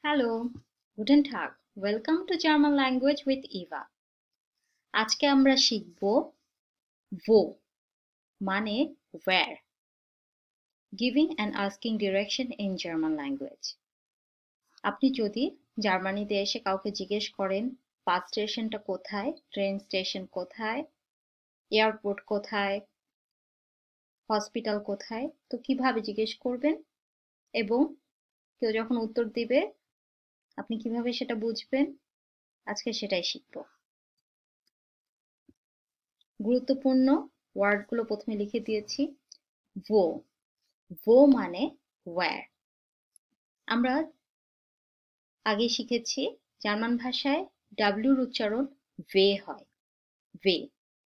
Hello, Guten Tag. Welcome to German language with Eva. আজকে আমরা শিখব wo মানে where, giving and asking direction in German language. আপনি যদি জার্মানিতে এসে কাউকে জিজ্ঞেস করেন বাস স্টেশনটা কোথায়, ট্রেন স্টেশন কোথায়, এয়ারপোর্ট কোথায়, হসপিটাল কোথায়, তো কিভাবে জিজ্ঞেস করবেন এবং কেউ যখন উত্তর দিবে আপনি কিভাবে সেটা বুঝবেন, আজকে সেটাই শিখব। গুরুত্বপূর্ণ ওয়ার্ডগুলো প্রথমে লিখে দিয়েছি। wo মানে where। আমরা আগে শিখেছি জার্মান ভাষায় ডাব্লিউর উচ্চারণ ভে হয়, ভে,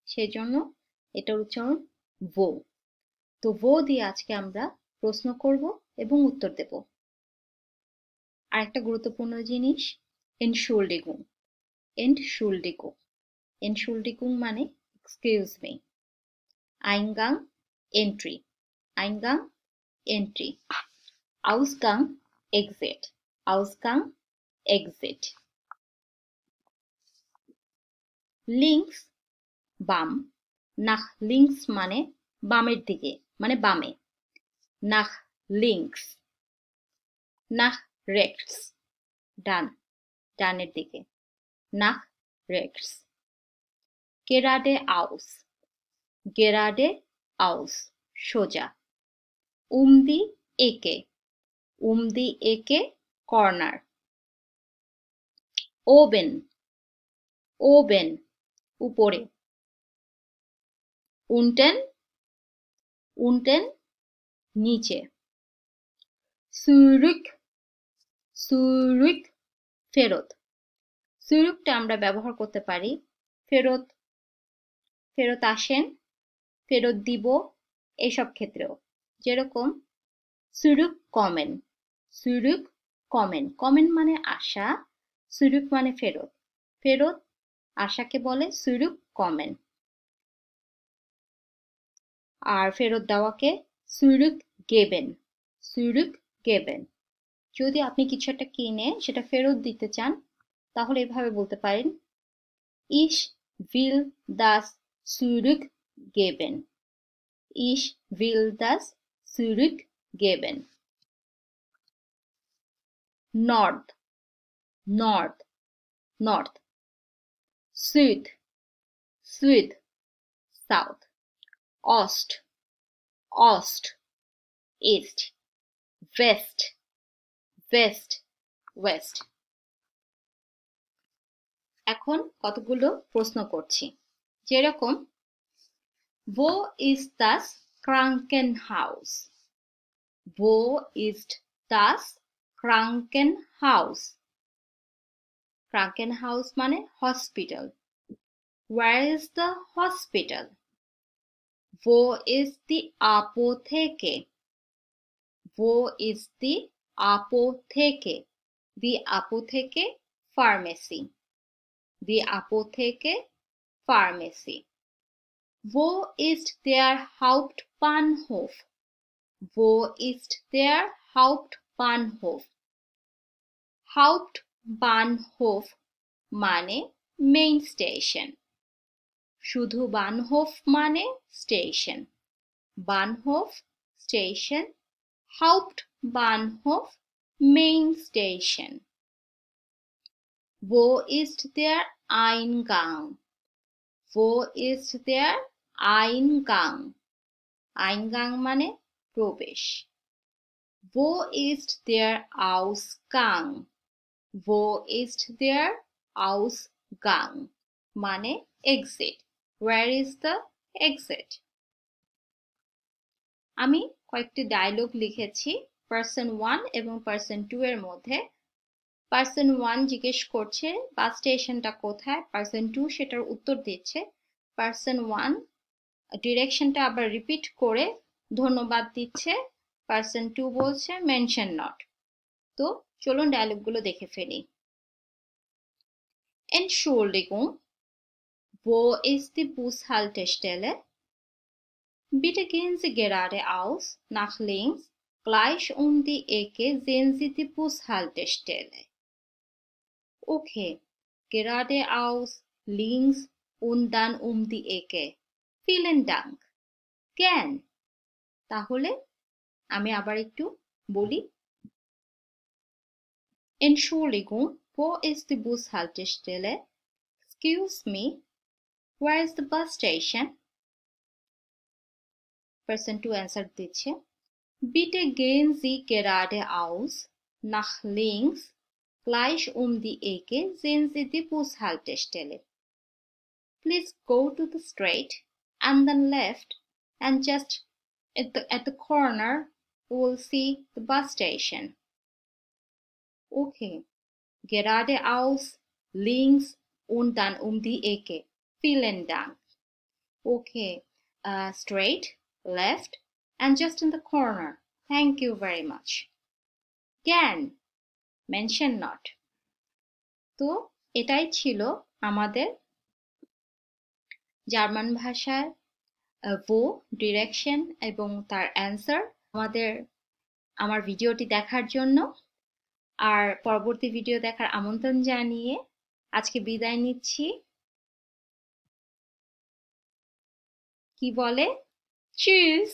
সেজন্য এটার উচ্চারণ wo। তো wo দিয়ে আজকে আমরা প্রশ্ন করব এবং উত্তর দেব। আর একটা গুরুত্বপূর্ণ জিনিস Entschuldigung, Entschuldigung, Entschuldigung মানে excuse me, Eingang, entry, Eingang, entry, Ausgang, exit, Ausgang, exit, links, বাম, nach links মানে বামের দিকে, মানে বামে, nach links, nach rechts, ডান, ডানের দিকে, nach rechts, geradeaus, geradeaus, সোজা, die Ecke, die Ecke, corner, oben, oben, উপরে, unten, unten, নিচে, zurück, zurück, ফেরত। zurückটা আমরা ব্যবহার করতে পারি ফেরত, ফেরত আসেন, ফেরত দিব, এইসব ক্ষেত্রেও। যেরকম zurückkommen, zurückkommen, kommen মানে আসা, zurück মানে ফেরত, ফেরত আসাকে বলে zurückkommen, আর ফেরত দেওয়াকে zurückgeben, zurückgeben। যদি আপনি কিছু একটা কিনে সেটা ফেরত দিতে চান তাহলে এভাবে বলতে পারেন ich will das zurückgeben, ich will das zurückgeben। North, north, north, Süd, Süd, south, Ost, Ost, east, West, West, West। এখন কতগুলো প্রশ্ন করছি, যেরকম wo ist das Krankenhaus, wo ist das Krankenhaus, Krankenhaus মানে hospital, where is the hospital, wo ist die Apotheke, wo ist die Apotheke, die Apotheke pharmacy, die Apotheke pharmacy, wo ist der Hauptbahnhof, wo ist der Hauptbahnhof, Hauptbahnhof মানে main station, শুধু বানহোফ মানে station, বানহোফ station, Hauptbahnhof main station. Wo ist der Eingang, wo ist der Eingang, Eingang মানে প্রবেশ, wo ist der Ausgang, wo ist der Ausgang মানে exit, where is the exit। আমি কয়েকটি ডায়লগ লিখেছি পারসন 1 এবং পারসন 2 এর মধ্যে। পারসন 1 জিজ্ঞেস করছে বাস স্টেশনটা কোথায়, পারসন 2 সেটার উত্তর দিচ্ছে, পারসন 1 ডিরেকশনটা আবার রিপিট করে ধন্যবাদ দিচ্ছে, পারসন 2 বলছে মেনশন নট। তো চলুন ডায়লগগুলো দেখে ফেলি। Entschuldigung, wo ist die Bushaltestelle? Bitte gehen Sie geradeaus, nach links, gleich die Ecke sehen Sie die Bushaltestelle. Okay, geradeaus, links und dann die Ecke. Vielen Dank. Gern. তাহলে আমি আবার একটু বলি। Entschuldigung, wo ist die Bushaltestelle? Excuse me, where is the bus station? Person 2 answer দিচ্ছে Bitte gehen Sie geradeaus, nach links, gleich die Ecke sehen Sie die Bushaltestelle. Please go to the straight and then left and just at the corner you will see the bus station. Okay, geradeaus, links und dann die Ecke. Vielen Dank. Okay, straight, left, and just in the corner. Thank you very much. Gern, mention not. তো এটাই ছিল আমাদের German ভাষার ভো direction এবং তার answer. আমার ভিডিওটি দেখার জন্য আর পরবর্তী ভিডিও দেখার আমন্ত্রণ জানিয়ে আজকে বিদায় নিচ্ছি। কি বলে? Tschüss!